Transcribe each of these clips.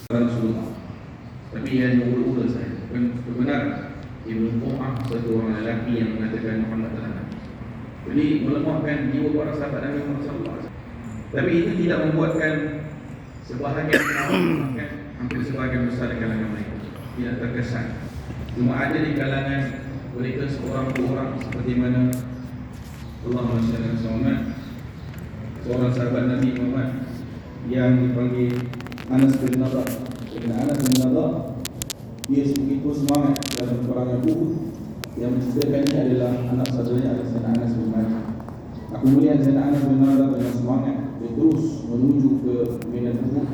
Rasulullah. Tapi ia hanya ula-ula saja. Kebenaran Ibn Qum'ah satu orang lelaki yang mengatakan Muhammad adalah Nabi. Jadi melemahkan jiwa para sahabat Nabi Muhammad SAW. Tapi itu tidak membuatkan sebahagian melemahkan hampir sebahagian besar di kalangan mereka. Tidak terkesan. Cuma ada di kalangan mereka seorang dua orang seperti mana Allahumma salli ala Muhammad, seorang sahabat Nabi Muhammad yang dipanggil Anas bin Nadar. Anas bin Nadar dia begitu semangat dalam peperangan Uhud. Yang menceritakan ini adalah anak saudaranya Sayyidina Anas bin Malik. Kemudian Sayyidina Anas bin Nadar dengan semangat dia terus menuju ke medan Uhud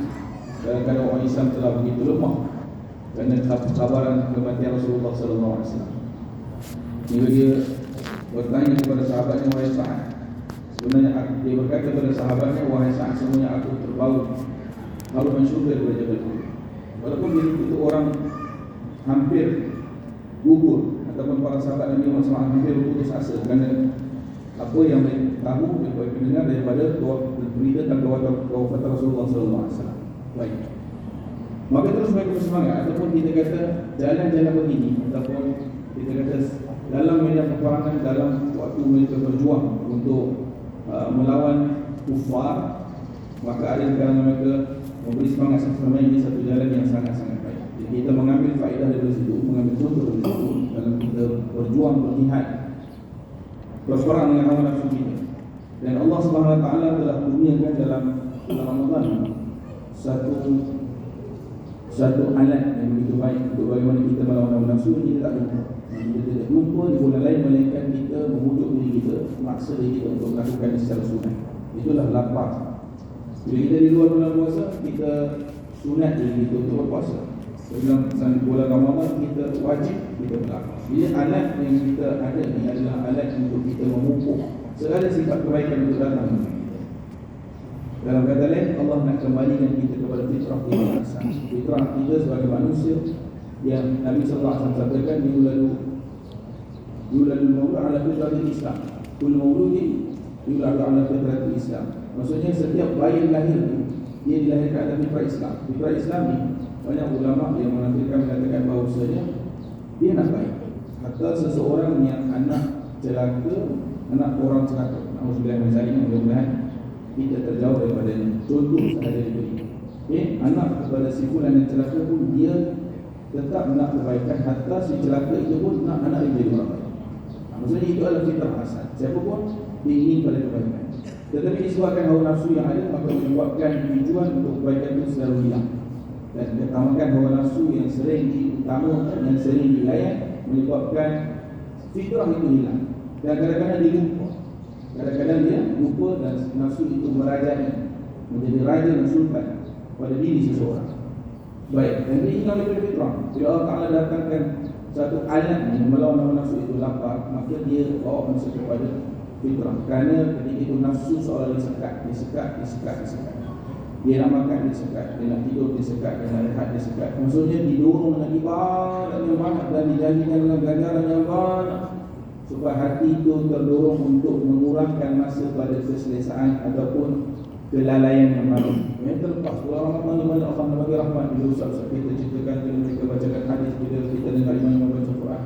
dalam keadaan orang Islam telah begitu lemah kerana kabaran kematian Rasulullah SAW. Hingga dia bertanya kepada sahabatnya, wahai Sa'ad, sebenarnya dia berkata kepada sahabatnya, wahai Sa'ad, semuanya aku terbau harum syurga daripada Jabal Uhud. Walaupun dia itu orang hampir gugur, ataupun para sahabat Nabi Muhammad SAW hampir putus asa kerana apa yang mereka tahu, mereka dengar daripada berita tentang kewafatan Rasulullah SAW. Baik, maka terus mereka bersemangat, ataupun kita kata jalan-jalan begini, ataupun kita kata dalam medan peperangan, dalam waktu mereka berjuang untuk melawan kufar, maka ada di kalangan mereka memberi semangat sama ini satu jalan yang sangat-sangat baik. Jadi kita mengambil faedah dari situ, mengambil contoh dari situ dalam kita berjuang, berjihad, berperang dengan hawa nafsu kita. Dan Allah Subhanahu Wa Taala telah kurniakan dalam Ramadan satu alat yang begitu baik untuk bagaimana kita melawan hawa nafsu. Kita tak lupa. Kita tidak lupa di bulan lain melainkan kita memujuk diri kita, maksa diri kita untuk melakukan secara sunat. Itulah lapar. Bila kita di luar bulan puasa, kita sunat diri kita untuk berpuasa. Dalam bulan Ramadan kita wajib kita berlapar. Jadi alat yang kita ada ni adalah alat untuk kita memupuk segala sifat kebaikan untuk datang kepada kita. Dalam kata lain, Allah nak kembalikan kita kepada fitrah kita asal. Fitrah kita sebagai manusia yang Nabi sallallahu alaihi wasallam katakan yuladul mawlud ala fitratil Islam. Kullu mawludin yuladu ala fitratil Islam. Maksudnya setiap bayi lahir dia dilahirkan atas fitrah Islam. Fitrah Islam ni banyak ulama yang mengatakan bahawasanya dia nak baik. Hatta seseorang yang anak celaka, anak orang celaka, alhamdulillah misalnya, mudah-mudahan kita terjauh daripada ini. Contoh sahaja diberi. Anak kepada si fulan yang celaka pun dia tetap nak kebaikan, hatta si celaka itu pun nak anak dia jadi orang baik. Maksudnya itu adalah fitrah asal. Siapa pun dia ingin pada kebaikan. Tetapi disebabkan hawa nafsu yang ada, maka menyebabkan tujuan untuk kebaikan itu selalu hilang. Dan ketamakan hawa nafsu yang sering diutamakan, yang sering dilayan, menyebabkan fitrah itu hilang. Dan kadang-kadang dia lupa. Kadang-kadang dia lupa dan nafsu itu merajai, menjadi raja dan sultan pada diri seseorang. Baik, dan dia hilang daripada fitrah. Bila Allah Ta'ala datangkan satu alat yang melawan hawa nafsu itu lapar, maka dia bawa manusia kepada fitrah. Kerana ketika itu nafsu seolah disekat. Dia nak makan, dia sekat. Dia nak tidur, dia sekat. Dia nak rehat, dia sekat. Maksudnya didorong dengan ibadah yang banyak dan dijanjikan dengan ganjaran yang banyak, supaya hati itu terdorong untuk mengurangkan masa pada keselesaan ataupun kelalaian yang lalu. Yang terlepas bulan Ramadan di mana Allah bagi rahmat. Bila usap-usap kita ceritakan, bila mereka bacakan hadis, bila kita dengar imam membaca Quran,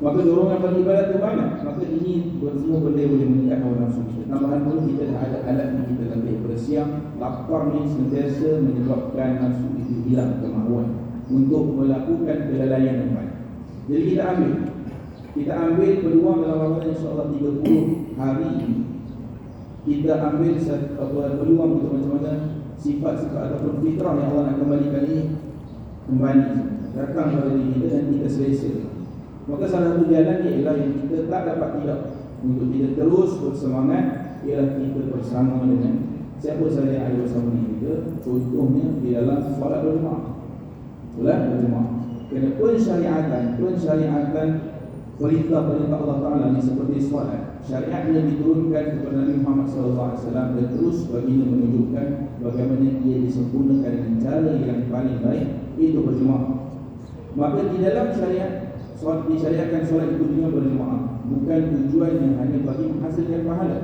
maka dorongan bagi ibadat itu banyak. Maka ini semua benda boleh meningkat hawa nafsu kita. Tambahan pun kita dah ada alat yang kita latih bersiang. Lapar ni sentiasa menyebabkan nafsu itu hilang kemahuan untuk melakukan kelalaian yang baik. Jadi kita ambil peluang dalam Ramadan insya-Allah 30 hari ini. Kita ambil peluang untuk macam-macam sifat-sifat ataupun fitrah yang Allah nak kembalikan ini kembali datang pada diri kita dan kita selesa. Maka salah satu jalan ialah yang kita tak dapat tidak untuk kita terus bersemangat ialah kita bersama dengan siapa sahaja yang ada bersama dengan kita. Contohnya di dalam solat berjemaah. Solat berjemaah. Kerana pensyariatan perintah-perintah Allah Ta'ala ni seperti solat, syariatnya diturunkan kepada Nabi Muhammad SAW dan terus baginda menunjukkan bagaimana ia disempurnakan dengan cara yang paling baik, itu berjemaah. Maka di dalam syariat disyariatkan solat itu dengan berjemaah, bukan tujuan yang hanya bagi menghasilkan pahala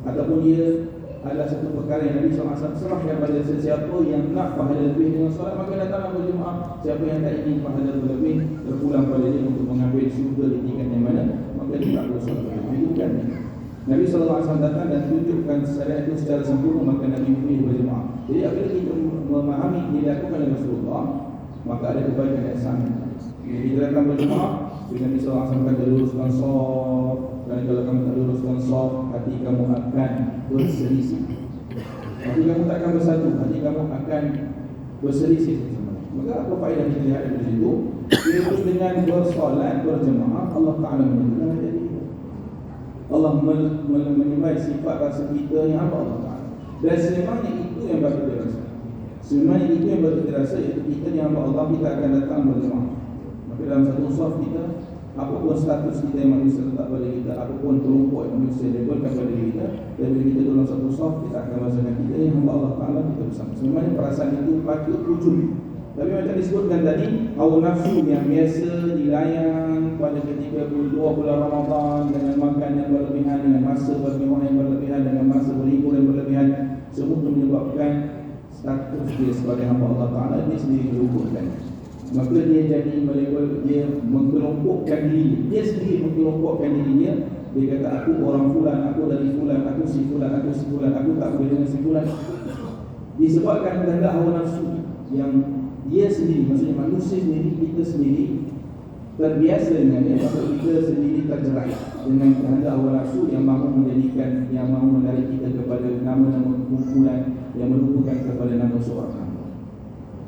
ataupun dia adalah satu perkara yang Nabi SAW serahkan pada sesiapa yang nak pahala lebih dengan solat, maka datanglah berjemaah. Siapa yang tak ingin pahala lebih, terpulang pada dia untuk mengambil syurga di tingkat yang mana, maka dia tak perlu solat. Itu kan Nabi SAW datang dan tunjukkan syariat itu secara sempurna, maka Nabi memilih berjemaah. Jadi apabila kita memahami yang dilakukan oleh Rasulullah, maka ada kebaikan yang sama. Bila kita datang berjemaah, Nabi SAW kata luruskan shaf, dan kalau kamu tak luruskan shaf, hati kamu akan berselisih. Hati kamu tak akan bersatu, hati kamu akan berselisih. Maka apa faedah kita lihat dari situ? Iaitu dengan bersolat berjemaah, Allah Ta'ala menunjukkan jadi Allah menyembah sifat rasa kita yang apa Allah Ta'ala. Dan sememangnya itu yang patut dirasa. Sememangnya itu yang patut dirasa, iaitu kita yang hamba Allah, kita akan datang berjemaah. Maka dalam satu shaf kita, apapun status kita yang manusia letak pada kita, apapun kelompok yang manusia labelkan pada diri kita, dan bila kita dalam satu shaf, kita akan merasakan kita yang hamba Allah Ta'ala, kita bersama. Sememangnya perasaan itu patut muncul. Tapi macam disebutkan tadi, hawa nafsu yang biasa dilayan pada ketika bulan Ramadan dengan makan yang berlebihan, dengan masa bermewah yang berlebihan, dengan masa berlibur yang berlebihan, semua itu menyebabkan status dia sebagai hamba Allah Ta'ala dia sendiri berubahkan. Maka dia jadi dia mengkelompokkan diri, dia sendiri mengkelompokkan diri dia. Dia kata aku orang fulan, aku dari fulan, aku si fulan, aku si fulan, aku tak boleh dengan si fulan. Disebabkan kehendak hawa nafsu yang dia sendiri, maksudnya manusia sendiri, kita sendiri terbiasa dengannya, maka kita sendiri terjerat dengan kehendak hawa nafsu yang mahu menjadikan, yang mahu menarik kita kepada nama-nama kumpulan yang melupakan kepada nama seorang hamba.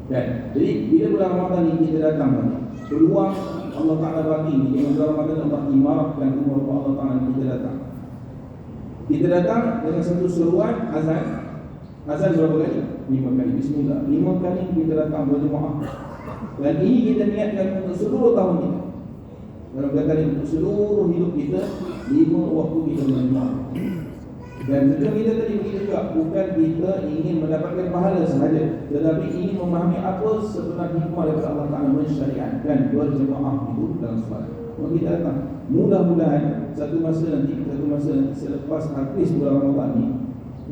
Dan jadi bila bulan Ramadan ini kita datang balik, peluang Allah Ta'ala bagi ni, yang bulan Ramadan Allah imarahkan umur Allah Ta'ala kita datang. Kita datang dengan satu seruan azan. Azan berapa kali? 5 kali. Bismillah. 5 kali kita datang berjemaah. Dan ini kita niatkan untuk seluruh tahun kita. Dalam kata ini, untuk seluruh hidup kita, 5 waktu kita berjemaah. Dan tujuan kita tadi begitu juga, bukan kita ingin mendapatkan pahala sahaja, tetapi ingin memahami apa sebenar hikmah daripada Allah Ta'ala mensyariatkan berjemaah itu dalam solat. Maka kita datang. Mudah-mudahan satu masa nanti selepas habis bulan Ramadan ini,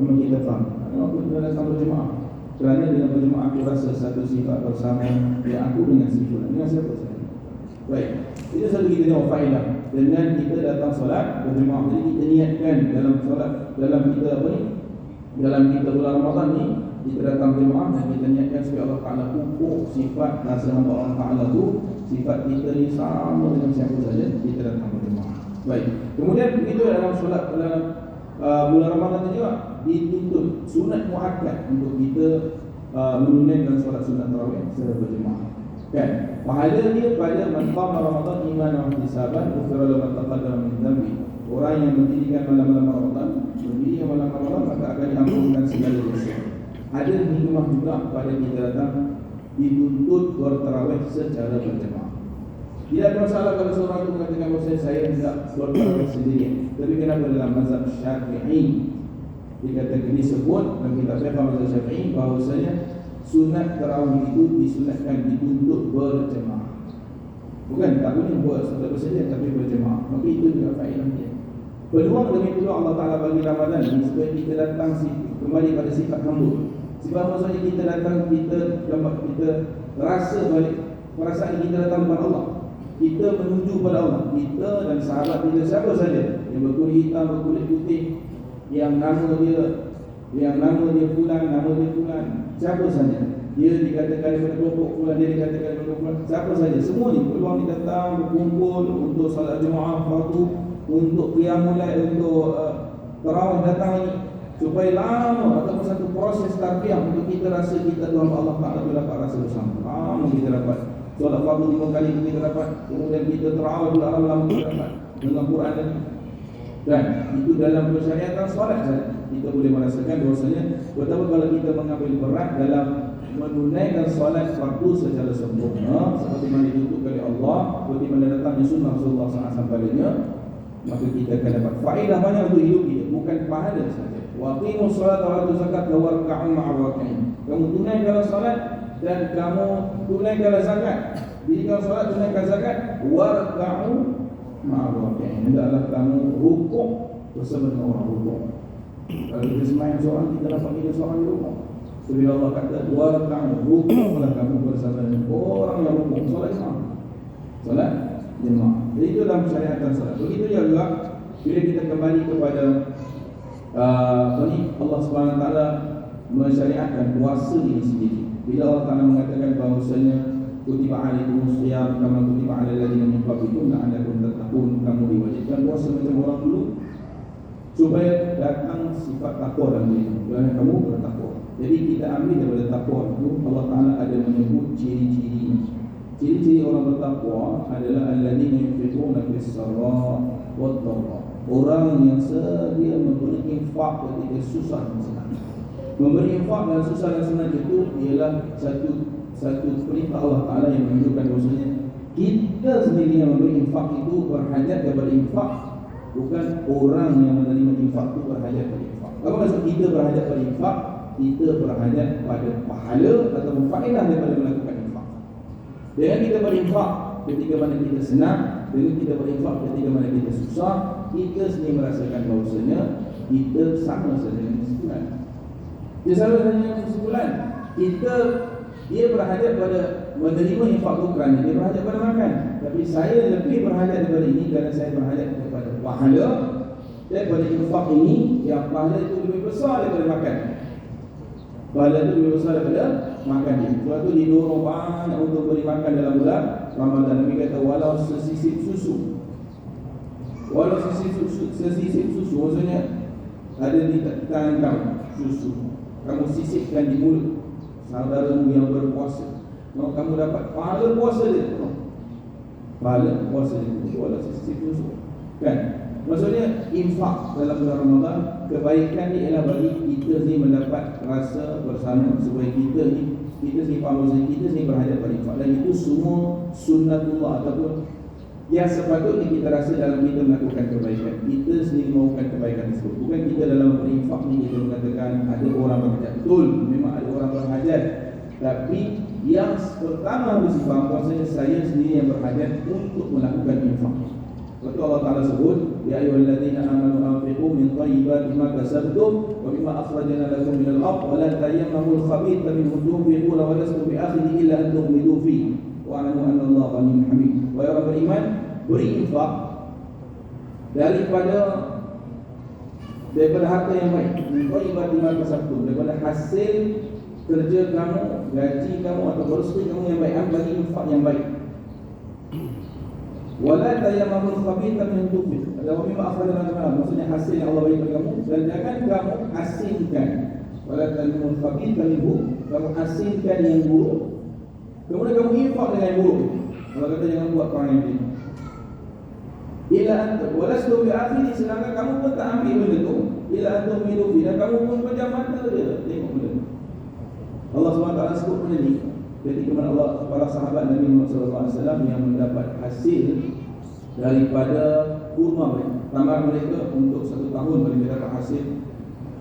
memang kita faham kenapa kita datang berjemaah. Kerana dengan berjemaah aku rasa satu sifat bersama yang aku dengan siapa saja. Baik, itu satu kita tengok faedah dengan kita datang solat berjemaah. Jadi kita niatkan dalam solat, dalam kita apa ni, dalam kita bulan Ramadan ni, kita datang berjemaah dan kita niatkan supaya Allah Ta'ala pupuk sifat rasa hamba Allah Ta'ala tu, sifat kita ni sama dengan siapa saja, kita datang berjemaah. Baik, kemudian begitu dalam solat dalam bulan Ramadan juga dituntut sunat muakkad untuk kita menunaikan solat sunat tarawih secara berjemaah. Kan? Pahala dia pada man qama Ramadan imanan wa ihtisaban ghufira lahu ma taqaddama min dhanbi. Orang yang mendirikan malam-malam Ramadan, mendirikan malam Ramadan, maka akan diampunkan segala dosa. Ada hikmah juga pada kita datang dituntut bertarawih secara berjemaah. Tidak ada masalah kalau seorang itu mengatakan bahawa saya tidak bertarawih sendiri. Tapi kenapa dalam mazhab Syafi'i dikatakan disebut dalam kitab fiqh mazhab Syafi'i bahawasanya sunat tarawih itu disunatkan dituntut berjemaah. Bukan tak boleh buat solat bersaja tapi berjemaah. Maka itu juga faedah dia. Peluang demi peluang Allah Ta'ala bagi Ramadan ini supaya kita datang kembali pada sifat hamba. Sebab maksudnya kita datang, kita rasa balik perasaan kita datang kepada Allah. Kita menuju pada Allah. Kita dan sahabat kita siapa saja yang berkulit hitam, berkulit putih, yang nama dia fulan, siapa saja. Dia dikatakan daripada kelompok fulan, dia dikatakan daripada kelompok fulan, siapa saja. Semua ni peluang ni datang berkumpul untuk salat jemaah fardu, untuk qiyamul lail, untuk tarawih datang ni supaya lama ataupun satu proses tarbiyah untuk kita rasa kita Tuhan Allah Ta'ala dapat rasa bersama. Lama kita dapat solat fardu 5 kali kita dapat, kemudian kita tarawih lama kita dapat dengan Quran tadi. Dan itu dalam persyariatan solat saja kita boleh merasakan bahawasanya betapa kalau kita mengambil berat dalam menunaikan solat fardu secara sempurna seperti mana dituntut oleh Allah, seperti mana datangnya sunnah Rasulullah SAW padanya, maka kita akan dapat faedah banyak untuk hidup kita, bukan pahala saja. Wa aqimus salata wa atuz zakata warka'u ma'ar raki'in. Kamu tunaikan solat dan kamu tunaikan zakat. Dirikan solat, tunaikan zakat, warka'u ma'ar raki'in. Hendaklah kamu rukuk bersama dengan orang rukuk. Kalau kita sembahyang seorang, kita dapat minus seorang di rumah. Sebab Allah kata, warka'u, rukuklah kamu bersama dengan orang yang rukuk. Solat jemaah. Solat jemaah. Jadi itu dalam syariatan solat. Begitu juga bila kita kembali kepada Allah SWT mensyariatkan puasa ini sendiri. Bila Allah Ta'ala mengatakan bahawasanya kutiba alaikumus shiyam kama kutiba alal ladzina min qablikum la'allakum tattaqun, kamu diwajibkan puasa macam orang dulu supaya datang sifat takwa dalam diri kamu, kamu bertakwa. Jadi kita ambil daripada takwa itu, Allah Ta'ala ada menyebut ciri-cirinya. Ciri-ciri orang bertakwa adalah alladzina yunfiquna fis-sarra wad-dharra, orang yang sedia memberi infak ketika susah dan senang. Memberi infak dan susah dan senang itu ialah satu perintah Allah Ta'ala yang menunjukkan bahawasanya kita sendiri yang memberi infak itu berhajat kepada infak, bukan orang yang menerima infak itu berhajat pada infak. Apa maksud kita berhajat pada infak? Kita berhajat pada pahala atau faedah daripada melakukan infak. Dengan kita berinfak ketika mana kita senang, dengan kita berinfak ketika mana kita susah, kita sendiri merasakan bahawasanya kita sama saja dengan kesimpulan. Dia sama saja dengan kesimpulan. Dia berhajat pada menerima infak itu kerana dia berhajat pada makan. Tapi saya lebih berhajat daripada ini kerana saya berhajat kepada pahala daripada infak ini, yang pahala itu lebih besar daripada makan. Pahala itu lebih besar daripada makan ini. Sebab itu didorong banyak untuk beri makan dalam bulan Ramadan. Nabi kata walau sesisip susu. Walau sesisip susu, maksudnya ada di tangan kamu susu, kamu sisipkan di mulut saudaramu yang berpuasa, maka kamu dapat pahala puasa dia. Pahala puasa dia walau sesisip susu. Kan? Maksudnya infak dalam bulan Ramadan, kebaikan ni ialah bagi kita ni mendapat rasa bersama, supaya kita ni faham bahawasanya kita ni berhajat pada infak. Dan itu semua sunnatullah ataupun yang sepatutnya kita rasa dalam kita melakukan kebaikan. Kita sendiri mahukan kebaikan tersebut. Bukan kita dalam berinfak ni kita mengatakan ada orang berhajat. Betul, memang ada orang berhajat. Tapi yang pertama harus difaham bahawasanya saya sendiri yang berhajat untuk melakukan infak. Betul Allah Ta'ala sebut, ya ayyuhalladzina amanu anfiqu min thayyibati ma kasabtum wa mimma akhrajna lakum minal ardh wa la tayammamul khabitha minhu tunfiquna wa lastum bi'akhidhi illa an tughmidu fihi wa a'lamu anna Allaha ghaniyyun hamid. Wahai orang beriman, beri infak daripada harta yang baik, min thayyibati ma kasabtum, daripada hasil kerja kamu, gaji kamu atau rezeki kamu yang baik, bagi infak yang baik. Wala tayammamul khabitha min tunfiq, adalah mimma akhrajna lakum, maksudnya hasil yang Allah bagi kepada kamu, dan jangan kamu asingkan. Wala tayammamul khabitha minhu, kamu asingkan yang buruk, kemudian kamu infak dengan yang buruk. Allah kata jangan buat perang yang ini. Ila antum walastu bi'akhiri, sedangkan kamu pun tak ambil benda tu. Ila antum milufi, dan kamu pun pejam mata dia tengok benda tu. Allah SWT sebut benda ni ketika mana Allah, para sahabat Nabi Muhammad SAW yang mendapat hasil daripada kurma mereka, tamar mereka untuk 1 tahun mereka dapat hasil,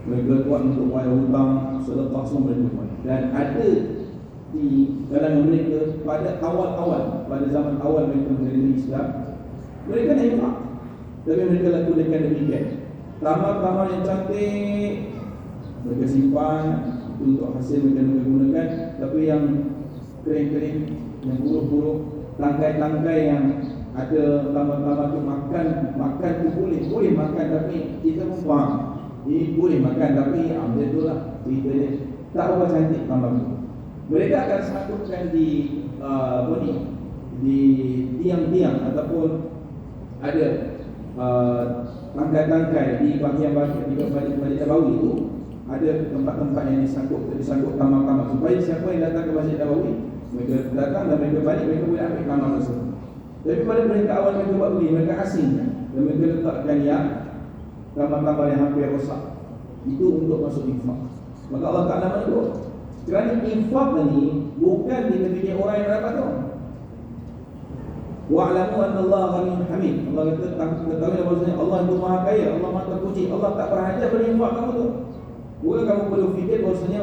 mereka buat untuk bayar hutang, sedekah semua mereka buat. Dan ada di kalangan mereka pada awal-awal, pada zaman awal mereka menerima Islam, mereka nak infak, tapi mereka lakukan demikian. Tamar-tamar yang cantik mereka simpan untuk hasil mereka gunakan, tapi yang kering-kering, yang buruk-buruk, tangkai-tangkai yang ada tamar-tamar tu makan tu boleh makan, tapi kita pun faham ini boleh makan, tapi macam tu lah cerita dia, tak apa cantik tamar tu. Mereka akan satukan di di tiang-tiang ataupun ada tangkai-tangkai di bahagian-bahagian di Masjid Nabawi itu, ada tempat-tempat yang disangkut tamar-tamar, supaya siapa yang datang ke Masjid Nabawi, mereka datang dan mereka balik, mereka boleh ambil tamar tersebut. Tapi pada mereka awal mereka buat begini, mereka asingkan dan mereka letakkan yang tamar-tamar yang hampir rosak itu untuk masuk infak. Maka Allah Ta'ala menegur, kerana infak ni bukan kita fikir orang yang dapat tu. Wa'lamu anna Allah ghaniyyun hamid. Allah kata ketahui bahawasanya Allah itu Maha Kaya, Allah Maha Terpuji. Allah tak berhajat pada infak kamu tu. Bukan kamu perlu fikir bahawasanya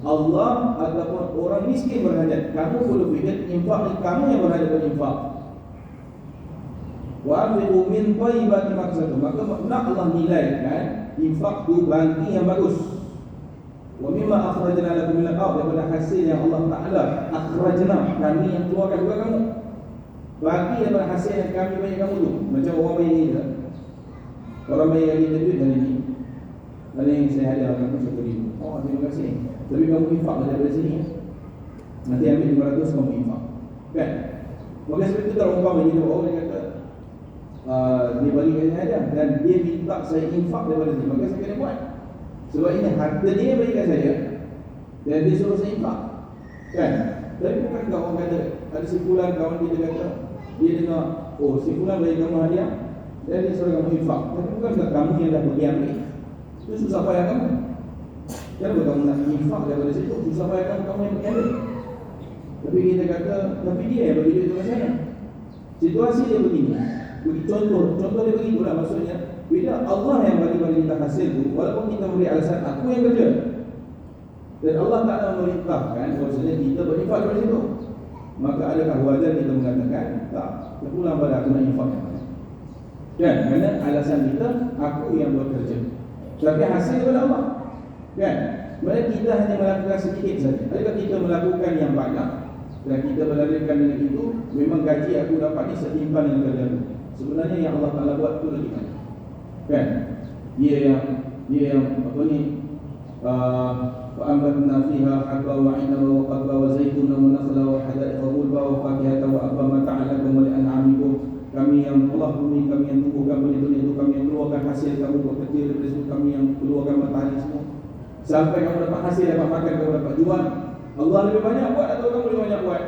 Allah ataupun orang miskin berhajat. Kamu perlu fikir infak ni kamu yang berhajat pada infak. Wa anfiqu min thayyibati ma kasabtum. Maka nak Allah nilaikan infak tu bagi yang bagus. Wa mimma akhrajna lakum min al-ardh, daripada hasil yang Allah Taala akhrajna, kami yang keluarkan kepada kamu. Bagi daripada hasil yang kami bagi kamu tu. Macam orang bayi kita. Orang bayi yang kita duit hari ni. Ada yang saya hadiahkan kamu RM1,000. Oh, terima kasih. Tapi kamu infak daripada sini. Nanti ambil 500 kamu infak. Kan? Maka seperti itu tak umpama dia dia kata dia bagi saya hadiah dan dia minta saya infak daripada sini. Maka saya kena buat. Sebab ini harta dia bagi kat saya dan dia suruh saya infak. Kan? Tapi bukan orang kata ada simpulan kawan kita kata dia dengar, oh simpulan bagi kamu hadiah dan dia suruh kamu infak. Tapi bukan kamu yang dah pergi ambil. Itu susah payah kamu. Kenapa kamu nak infak daripada situ? Susah payah kamu yang pergi ambil. Tapi kita kata, tapi dia yang bagi duit kepada saya. Situasi dia begini. Contoh dia begitulah, maksudnya bila Allah yang bagi kita hasil tu, walaupun kita beri alasan aku yang kerja, dan Allah Ta'ala memerintahkan maksudnya kita berinfak daripada situ, maka adakah wajar kita mengatakan tak, terpulang pada aku nak infak yang mana? Kan? Kerana alasan kita aku yang bekerja, tapi hasil daripada Allah. Kan? Mereka kita hanya melakukan sedikit saja. Adakah kita melakukan yang banyak dan kita berlarikan dengan itu, memang gaji aku dapat ni setimpal dengan kerja tu. Sebenarnya yang Allah Ta'ala buat tu lagi banyak. Kan? Dia yang apa ni, فَأَنْبَتْنَا فِيهَا حَبًّا وَعِنَبًا وَقَضْبًا وَزَيْتُونًا وَنَخْلًا وَحَدَائِقَ غُلْبًا وَفَاكِهَةً وَأَبًّا مَتَاعًا لَكُمْ وَلِأَنْعَامِكُمْ. Kami yang Allah bumi, kami yang tumbuhkan benih-benih itu, kami yang keluarkan hasil kamu buat kecil daripada situ, kami yang keluarkan matahari semua. Sampai kamu dapat hasil, dapat makan, kamu dapat jual. Allah lebih banyak buat atau kamu lebih banyak buat?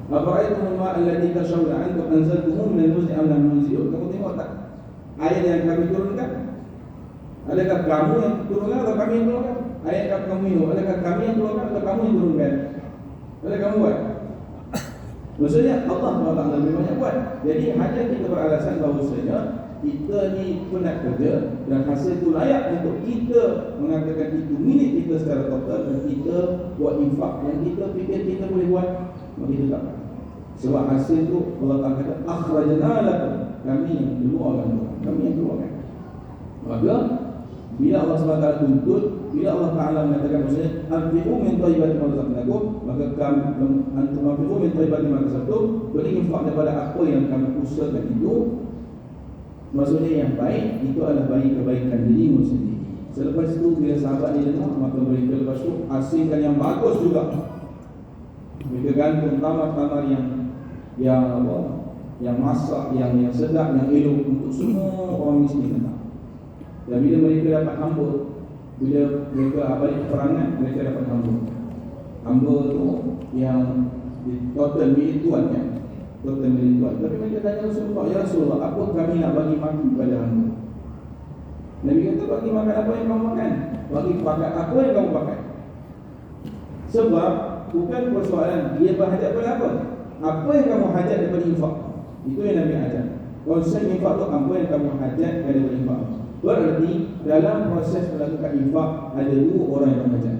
Afara'aytumul ma'a alladhi tashrawna antum anzaltumuhu minal muzni am nahnu munzilun. Kamu tengok tak air yang kami turunkan? Adakah kamu yang turunkan atau kami yang turunkan? Air yang kamu minum, adakah kami yang turunkan atau kamu yang turunkan? Adakah kamu buat? Maksudnya Allah SWT lebih banyak buat. Jadi hanya kita beralasan bahawasanya kita ni penat kerja dan hasil itu layak untuk kita mengatakan itu milik kita secara total dan kita buat infak yang kita fikir kita boleh buat, maka kita tak. Sebab hasil itu Allah Ta'ala kata akhrajna lakum, kami yang keluarkan, kami yang keluarkan. Maka bila Allah SWT tuntut, bila Allah Ta'ala mengatakan maksudnya anfiqu min thayyibati ma razaqnakum, maka antum anfiqu min thayyibati ma razaqnakum, beri infak daripada apa yang kami usahakan itu. Maksudnya yang baik itu adalah bagi kebaikan dirimu sendiri. Selepas itu bila sahabat dia dengar, maka mereka lepas itu asingkan yang bagus juga. Mereka gantung tamar-tamar yang masak, yang sedap, yang elok untuk semua orang miskin. Dan bila mereka dapat hamba, bila mereka balik peperangan, mereka dapat hamba. Hamba tu yang total milik Tuhan kan, total milik Tuhan. Tapi mereka tanya Rasulullah, ya Rasulullah, apa kami nak bagi makan kepada hamba? Nabi kata, bagi makan apa yang kamu makan, bagi pakai apa yang kamu pakai. Sebab bukan persoalan dia berhajat pada apa, apa yang kamu hajat daripada infak. Itu yang Nabi ajar. Konsep infak tu apa yang kamu hajat daripada infak. Berarti dalam proses melakukan infak ada dua orang yang berhajat.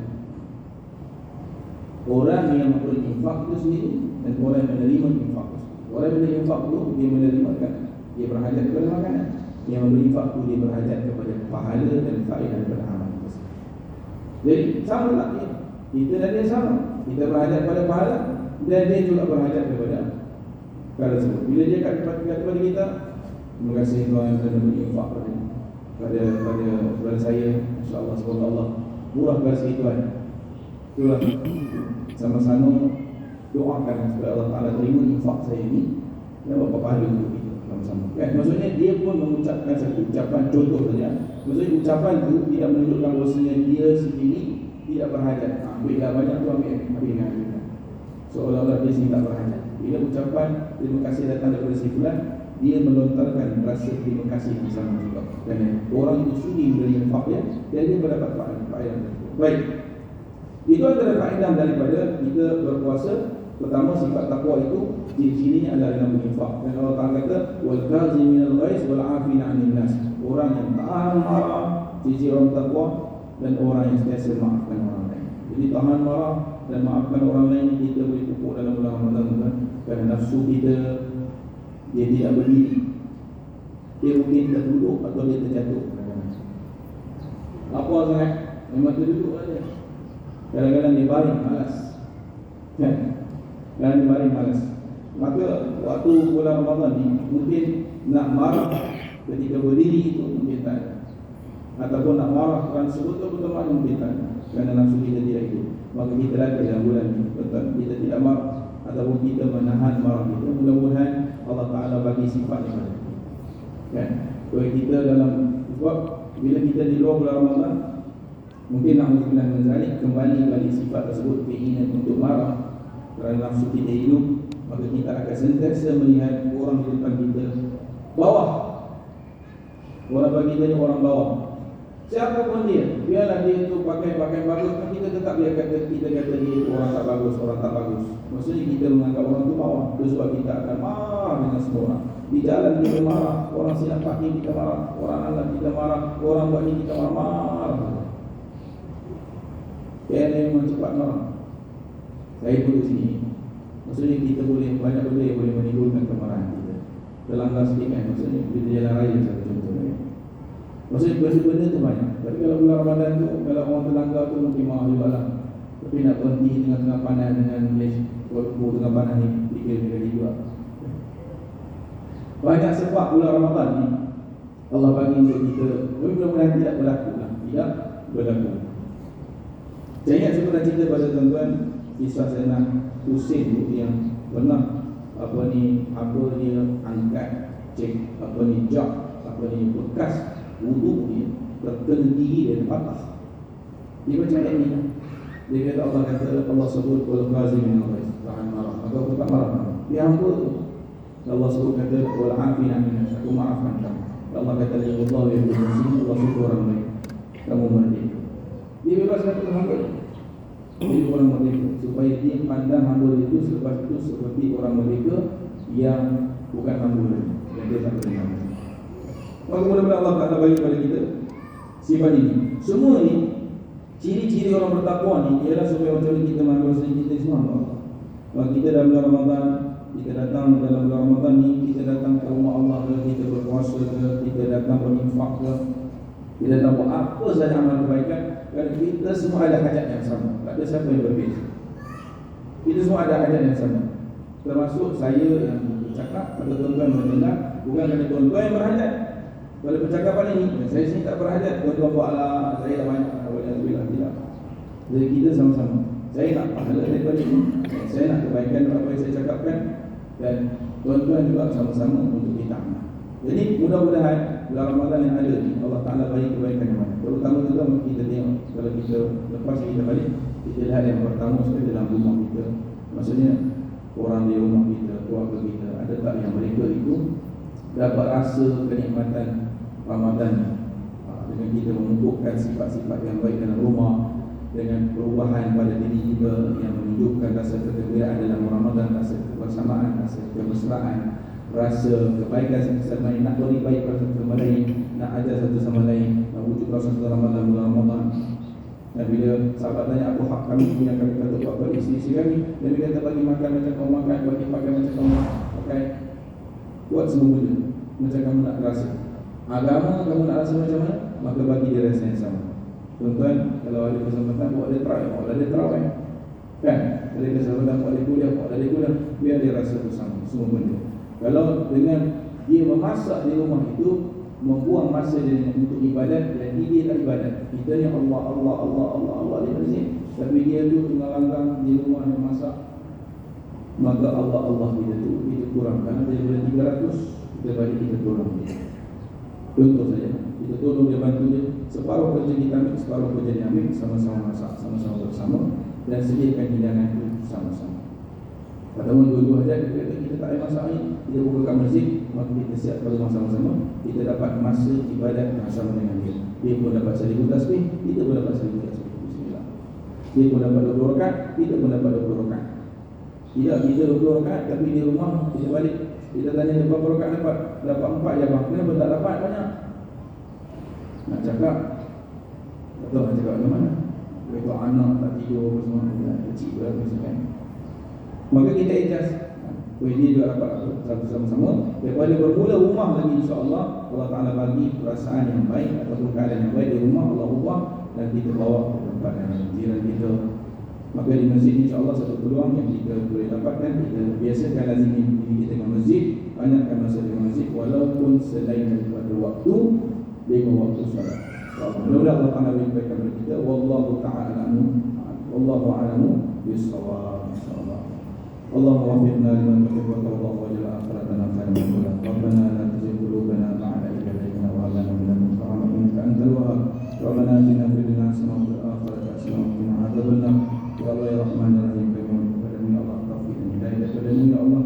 Orang yang memberi infak itu sendiri dan orang yang menerima infak itu. Orang yang menerima infak itu dia menerima makanan, dia berhajat kepada makanan. Yang memberi infak itu dia berhajat kepada pahala dan faedah daripada amal itu. Jadi sama tak dia? Kita dan dia sama. Kita berhajat kepada pahala dan dia juga berhajat kepada perkara tersebut. Bila dia kata kepada kita, terima kasih Tuhan yang telah memberi infak pada saya, insya-Allah semoga Allah murah kasih Tuhan. Itulah sama-sama doakan supaya Allah Ta'ala terima infak saya ini dan berapa pahala untuk kita sama-sama. Kan? Maksudnya dia pun mengucapkan satu ucapan contoh saja. Maksudnya ucapan itu tidak menunjukkan bahawasanya dia sendiri tidak berhajat. Ambillah banyak tu ambil. Seolah-olah dia sendiri tak berhajat. Bila ucapan terima kasih datang daripada si fulan, dia melontarkan rasa terima kasih yang sama juga. Dan orang itu sudi memberi infak dia dan dia mendapat faedah. Baik. Itu antara faedah daripada kita berpuasa. Pertama, sifat takwa itu ciri-cirinya adalah dalam berinfak. Dan Allah Ta'ala kata wal kaziminal ghaiz wal 'afina 'anil nas. Orang yang tahan marah, ciri orang takwa, dan orang yang sentiasa maafkan orang lain. Jadi tahan marah dan maafkan orang lain kita boleh pupuk dalam bulan Ramadan, kerana nafsu kita dia tidak berdiri. Dia mungkin terduduk atau dia terjatuh. Apa sangat? Memang terduduk saja. Kadang-kadang dia baring, malas. Kan? Kadang dia baring, malas. Maka waktu bulan Ramadan ni mungkin nak marah ketika berdiri itu mungkin tak ada. Ataupun nak marah kerana sebetul-betul makna mungkin tak ada. Kerana nafsu kita tidak itu. Maka kita latih dalam bulan ini. Betul, kita tidak marah ataupun kita menahan marah kita. Mudah-mudahan Allah Ta'ala bagi sifat yang ada. Kan? Kalau kita dalam sebab bila kita di luar bulan Ramadan, mungkin na'udzubillah min zalik, kembali balik sifat tersebut, keinginan untuk marah kerana nafsu kita hidup, maka kita akan sentiasa melihat orang di depan kita bawah. Orang bagi kita ni orang bawah. Siapa pun dia, biarlah dia tu pakai bagus, kan kita tetap dia kata, kita kata dia tu orang tak bagus, orang tak bagus. Maksudnya kita menganggap orang tu bawah. Itu sebab kita akan marah dengan semua orang. Di jalan kita marah, orang silap kaki kita marah, orang alam kita marah, orang buat ni kita marah. Dia memang cepat marah. Saya pun di sini. Maksudnya kita boleh, banyak benda yang boleh menimbulkan kemarahan kita. Terlanggar sedikit kan, maksudnya kita jalan raya satu contohnya. Maksudnya benda-benda tu banyak. Tapi kalau bulan Ramadan tu, kalau orang terlanggar tu mungkin marah juga lah. Tapi nak berhenti tengah-tengah panas dengan Kuala tengah panas ni, fikir-fikir juga. Banyak sebab bulan Ramadan ni Allah bagi untuk kita. Mudah-mudahan tidak berlaku lah. Tidak berlaku. Saya ingat saya pernah cerita pada tuan-tuan kisah Sayyidina Husain tu yang pernah dia angkat cek bekas wuduk dia terkena diri dia patah. Dia macam ni. Dia kata Allah kata Allah sebut wal qazimin tahan marah. Maka aku tak marah. Dia hamba tu. Allah sebut kata wal afina min aku maafkan kamu. Allah kata ya Allah ya Rasul Allah sebut orang baik. Kamu merdeka. Dia bebaskan hamba. Dia orang merdeka supaya dia pandang hamba itu selepas itu seperti orang merdeka yang bukan hamba lagi, yang dia tak boleh hamba. Maka mudah-mudahan Allah Ta'ala bagi kepada kita sifat ini. Semua ni ciri-ciri orang bertakwa ni ialah supaya macam ni kita menguasai kita semua Allah. Kalau kita dalam bulan Ramadan, kita datang dalam bulan Ramadan ni, kita datang ke rumah Allah ke, kita berpuasa ke, kita datang berinfak ke, kita datang buat apa sahaja amal kebaikan, kerana kita semua ada hajat yang sama. Tak ada siapa yang berbeza. Kita semua ada hajat yang sama. Termasuk saya yang bercakap atau tuan-tuan mendengar, bukan kerana tuan-tuan yang berhajat. Kalau percakapan ini, saya sini tak berhajat, tuan-tuan buatlah, saya tak banyak, alhamdulillah tidak. Jadi kita sama-sama. Saya nak pahala daripada ini, saya nak kebaikan apa yang saya cakapkan, dan tuan-tuan juga sama-sama untuk kita amal. Jadi mudah-mudahan bulan Ramadan yang ada ni Allah Ta'ala bagi kebaikan yang mana. Terutama kita tengok, kalau kita lepas kita balik, kita lihat yang pertama sekali dalam rumah kita. Maksudnya orang di rumah kita, keluarga kita, ada tak yang mereka itu dapat rasa kenikmatan Ramadan ni, dengan kita memupukkan sifat-sifat yang baik dalam rumah, dengan perubahan pada diri kita yang menunjukkan rasa kegembiraan dalam Ramadan, rasa kebersamaan, rasa kemesraan, rasa kebaikan satu sama lain, nak beri baik pada satu sama lain, nak ajar satu sama lain, nak wujud rasa Ramadan bulan Ramadan. Dan bila sahabat tanya apa hak kami yang kami kata buat pada isteri-isteri kami, dan dia kata bagi makan macam kau makan, bagi pakai macam kau pakai, buat semua benda macam kamu nak rasa. Agama kamu nak rasa macam mana, maka bagi dia rasa yang sama. Tuan-tuan, kalau ada kesempatan buat dia terawih, kan? Ada kesempatan buat dia kuliah, biar dia rasa bersama semua benda. Kalau dengan dia memasak di rumah itu, membuang masa dia untuk ibadat, dan dia tak ibadat. Kita ni Allah di masjid, tapi dia tu tengah langgang di rumah memasak, maka Allah kita tu kita kurang. Kerana daripada 300 kita balik kita kurang. Contoh saja, kita tolong dia, bantu dia, separuh kerja kita ambil, separuh kerja dia ambil, sama-sama masak, sama-sama bersama, dan sediakan hidangan itu sama-sama. Ataupun dua-dua aja kita tak ada masak ni, kita buka kat masjid, maka kita siap pada sama-sama, kita dapat masa ibadat bersama dengan dia. Dia pun dapat 1000 tasbih, kita pun dapat 1000 tasbih. Bismillah. Dia pun dapat 20 rakaat, kita pun dapat 20 rakaat. Tidak kita 20 rakaat, tapi di rumah kita balik, kita tanya berapa rakaat dapat? Dapat 4 je bang. Kenapa tak dapat banyak? Nak cakap, tak tahu nak cakap macam mana. Begitu anak tak tidur semua, kecil pula misalkan. Maka kita adjust. dia juga dapat sama-sama. Daripada bermula rumah lagi insya-Allah Allah Taala bagi perasaan yang baik ataupun keadaan yang baik di rumah, Allah ubah dan kita bawa ke tempat yang jiran kita. Maka di masjid insya-Allah satu peluang yang kita boleh dapatkan, kita biasakan lazimi diri kita dengan masjid, banyakkan masa di masjid walaupun selain daripada waktu 5 waktu solat. Mudah-mudahan Allah Taala berikan kepada kita. Wallahu ta'ala a'lamu bis-shawab. Insyaallah. Allahumma waffiqna liman tuhibbu wa tarda wa ja'al akhiratana khairan min dunya. Rabbana la tuzigh qulubana ba'da idh hadaytana wa hab lana min ladunka rahmatan innaka antal wahhab. Rabbana atina fid dunya hasanah wa fil akhirati hasanah wa qina adzabannar. Ya Allah ya Rahman ya Rahim, kami mohon kepada-Mu ya Allah taufik dan hidayah daripada-Mu ya Allah.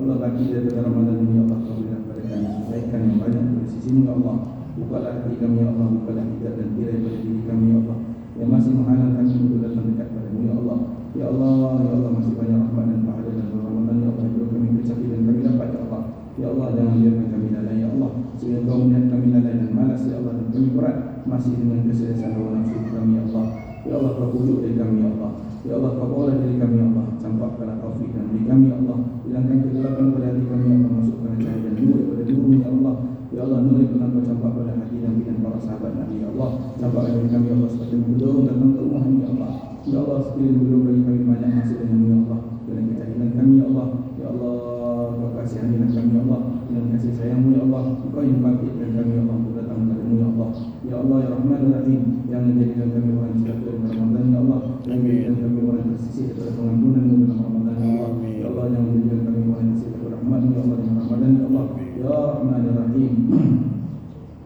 Allah bagi daripada Ramadan ini ya Allah taufik kepada kami kebaikan yang banyak dari sisi-Mu ya Allah. Bukalah hati kami ya Allah, bukalah hidayah dan tirai pada diri kami ya Allah yang masih menghalang kami untuk datang dekat pada-Mu ya Allah. Ya Allah, ya Allah masih banyak rahmat dan pahala dan Ramadan ya Allah. Jika kami kecapi dan kami dapat ya Allah. Ya Allah jangan biarkan kami lalai ya Allah. Sehingga Kau melihat kami lalai dan malas ya Allah, dan kami berat masih dengan keselesaan hawa nafsu kami ya Allah. Ya Allah Kau pujuk dari kami ya Allah. Ya Allah Kau bawa dari kami ya Allah. Campakkanlah taufik dan beri kami ya Allah. Hilangkan kegelapan pada hati kami ya Allah. Masukkan cahaya dan nur daripada nurmu ya Allah. Ya Allah, nur yang pernah Kau campak pada hati Nabi dan para sahabat Nabi ya Allah. Campakkan dari kami ya Allah seperti mendorong datang ke rumah ini ya Allah. Ya Allah, sekiranya belum bagi kami banyak masa denganmu ya Allah, dan kejahilan kami ya Allah. Ya Allah, Kau kasihanilah kami ya Allah, dengan kasih sayangmu ya Allah. Kau yang bangkitkan kami ya Allah untuk datang kepadamu ya Allah. Ya Allah ya Rahman ya Rahim, yang menjadikan kami orang celaka dalam Ramadan ya Allah, yang menjadikan kami orang tersisih daripada pengampunanmu dalam Ramadan ya Allah. Ya Allah, yang menjadikan kami orang tersisih daripada rahmatmu ya Allah dalam Ramadan ya Allah. Ya Rahman ya Rahim,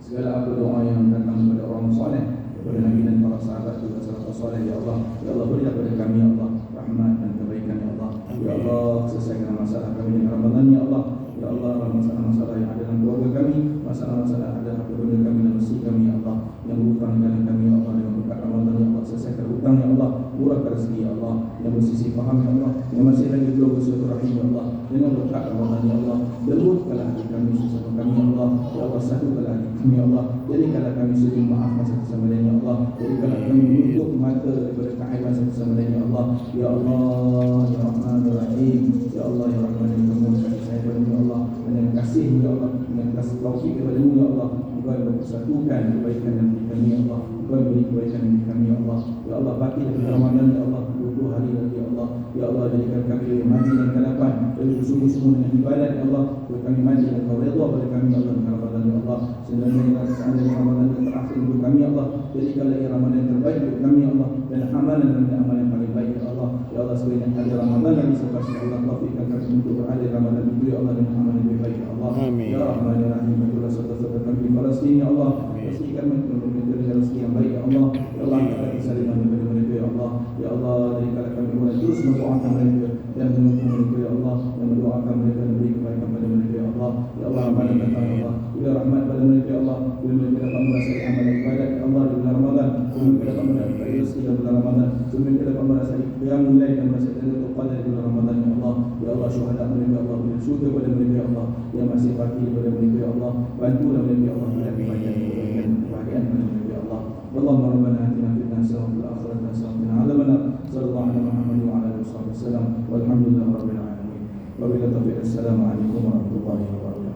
segala apa doa yang datang kepada orang soleh, kepada Nabi dan para sahabat juga salafus soleh ya Allah. Ya Allah, berilah kepada kami ya Allah rahmat dan kebaikan ya Allah. Ya Allah, selesaikan masalah kami di Ramadan ya Allah. Ya Allah, masalah-masalah yang ada dalam keluarga kami, masalah-masalah ada dalam keluarga kami dan mesti kami ya Allah, yang berhutang dengan kami ya Allah, dengan berkat Ramadan ya Allah, selesaikan hutang ya Allah, murahkan rezeki ya Allah, yang bersisi faham ya Allah, yang masih lagi belum bersilaturahim ya Allah, dengan berkat Ramadan ya Allah, lembutkanlah hati kami sesama kami ya Allah. Ya Allah, satukanlah hati kami ya Allah, jadikanlah kami saling maafkan satu sama lain ya Allah, jadikanlah kami menutup mata daripada keaiban satu sama lain ya Allah. Ya Allah ya Rahman ya Rahim, ya Allah ya Rahman ya Rahim, kasih sayang kepada-Mu ya Allah, dengan kasih-Mu ya Allah, dengan kasih taufik kepada-Mu ya Allah. Engkau yang mempersatukan kebaikan dan kami ya Allah. Engkau yang beri kebaikan dan kami ya Allah. Ya Allah, baki daripada Ramadan ya Allah 20 hari lagi ya Allah. Ya Allah, jadikan kami yang mati dan kelapan, dari bersungguh-sungguh dengan ibadat ya Allah. Supaya kami mati dan Kau redha pada kami ya Allah dengan Ramadan ya Allah. Seandainya Ramadan yang terakhir untuk kami ya Allah, jadikanlah ia Ramadan yang terbaik untuk kami ya Allah, dan amalan dan amalan yang paling baik ya Allah. Ya Allah, sekiranya ada Ramadan lagi selepas ya Allah, taufikkan kami untuk berada di Ramadan itu ya Allah, dengan amalan yang baik ya Allah. Amin. Ya Rahman ya Rahim, itulah saudara-saudara kami di Palestin ya Allah. Pastikan mereka dengan rezeki yang baik ya Allah. Ya Allah, angkatlah kesaliman daripada mereka ya Allah. Ya Allah, jadikanlah kami orang terus mendoakan mereka dan menunggu mereka ya Allah, dan mendoakan mereka dan beri kebaikan kepada mereka ya Allah. Ya Allah, amalan datang ya Allah, bila rahmat pada mereka ya Allah, bila mereka dapat merasai amalan ibadat ya Allah di bulan Ramadan, bila mereka dapat merasai rezeki di bulan Ramadan, bila mereka dapat merasai qiyamul lail dan merasai lailatul qadar di bulan Ramadan ya Allah. Ya Allah, syuhada mereka ya Allah, beri syurga pada mereka ya Allah, yang masih baki daripada mereka ya Allah, bantulah mereka ya Allah, bila kebaikan kebahagiaan pada mereka ya Allah. Allahumma rabbana atina fid dunya hasanah wa fil akhirati hasanah wa qina adzabannar. Sallallahu alaihi Muhammad wa ala alihi wasallam. Walhamdulillahi rabbil alamin. Wabillahi taufiq. Assalamualaikum warahmatullahi wabarakatuh.